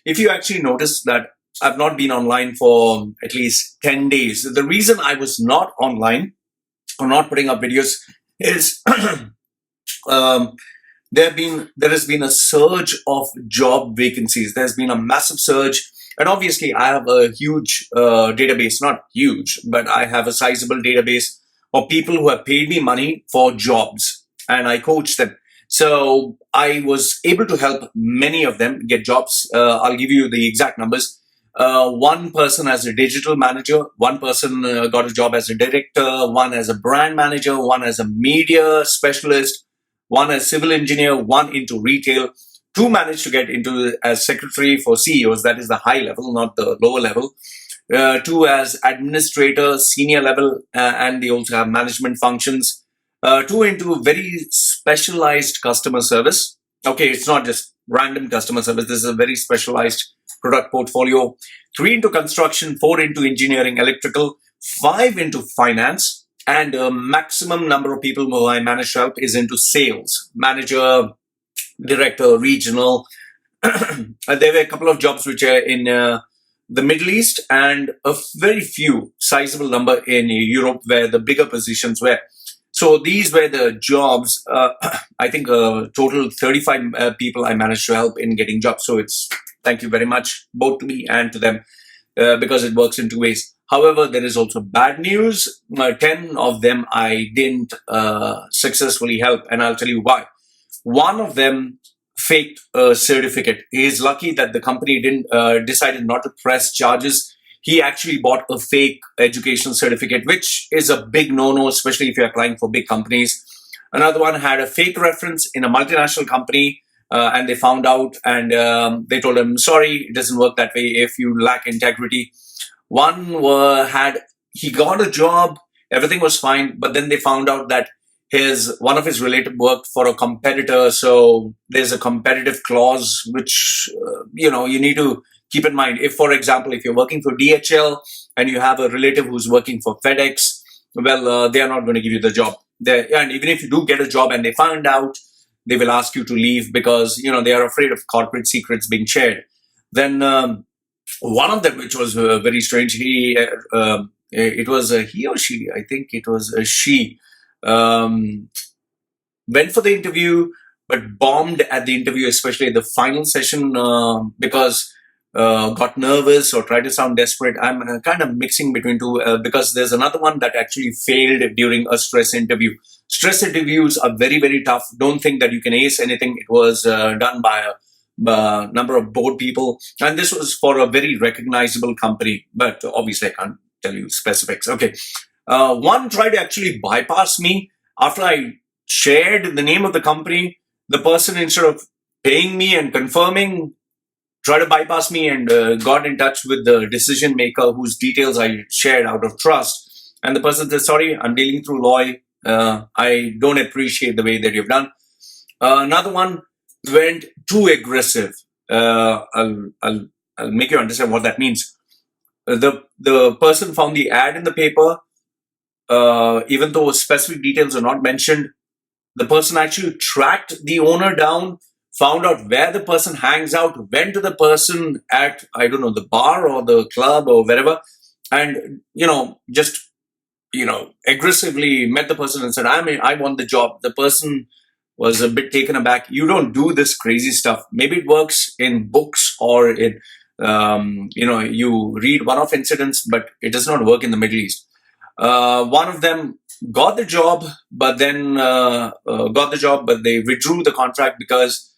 if you actually notice that I've not been online for at least 10 days, the reason I was not online or not putting up videos is um, there has been a surge of job vacancies. There's been a massive surge. And obviously, I have a huge database, not huge, but I have a sizable database of people who have paid me money for jobs, and I coach them. So I was able to help many of them get jobs. I'll give you the exact numbers. One person as a digital manager, one person got a job as a director, one as a brand manager, one as a media specialist, one as civil engineer, one into retail. Two managed to get into as secretary for CEOs, that is the high level, not the lower level. Two as administrator, senior level, and they also have management functions. Two into very specialized customer service. Okay, it's not just random customer service. This is a very specialized product portfolio. Three into construction, four into engineering, electrical, five into finance, and a maximum number of people who I manage to help is into sales, manager, director, regional. There were a couple of jobs which are in the Middle East and a very few sizable number in Europe where the bigger positions were. So these were the jobs. I think total 35 people I managed to help in getting jobs. So it's thank you very much, both to me and to them, because it works in two ways. However, there is also bad news. 10 of them I didn't successfully help, and I'll tell you why. One of them faked a certificate. He is lucky that the company didn't decided not to press charges. He actually bought a fake education certificate, which is a big no-no, especially if you're applying for big companies. Another one had a fake reference in a multinational company, and they found out, and they told him, sorry, it doesn't work that way if you lack integrity. One he got a job, everything was fine, but then they found out that one of his relative worked for a competitor, so there's a competitive clause which you need to keep in mind. If, for example, if you're working for DHL and you have a relative who's working for FedEx, well, they are not going to give you the job. And even if you do get a job and they find out, they will ask you to leave because they are afraid of corporate secrets being shared. Then one of them, which was very strange, it was a he or she, I think it was a she. Went for the interview, but bombed at the interview, especially at the final session, because got nervous or tried to sound desperate. I'm kind of mixing between two because there's another one that actually failed during a stress interview. Stress interviews are very, very tough. Don't think that you can ace anything. It was done by a number of board people, and this was for a very recognizable company, but obviously I can't tell you specifics. Okay. One tried to actually bypass me after I shared the name of the company. The person, instead of paying me and confirming, tried to bypass me and got in touch with the decision maker whose details I shared out of trust. And the person said, sorry, I'm dealing through Loy. I don't appreciate the way that you've done. Another one went too aggressive. I'll make you understand what that means. The person found the ad in the paper. Even though specific details are not mentioned, the person actually tracked the owner down, found out where the person hangs out, went to the person at, I don't know, the bar or the club or wherever, and, just, aggressively met the person and said, I want the job. The person was a bit taken aback. You don't do this crazy stuff. Maybe it works in books or in, you read one-off incidents, but it does not work in the Middle East. One of them got the job, but they withdrew the contract because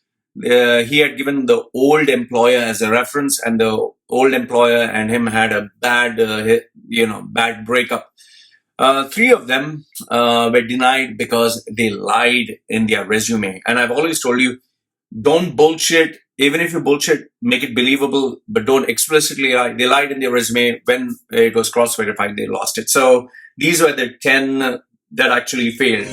he had given the old employer as a reference, and the old employer and him had a bad breakup. Three of them were denied because they lied in their resume. And I've always told you, don't bullshit. Even if you bullshit, make it believable, but don't explicitly lie. They lied in their resume. When it was cross-verified, they lost it. So these were the 10 that actually failed.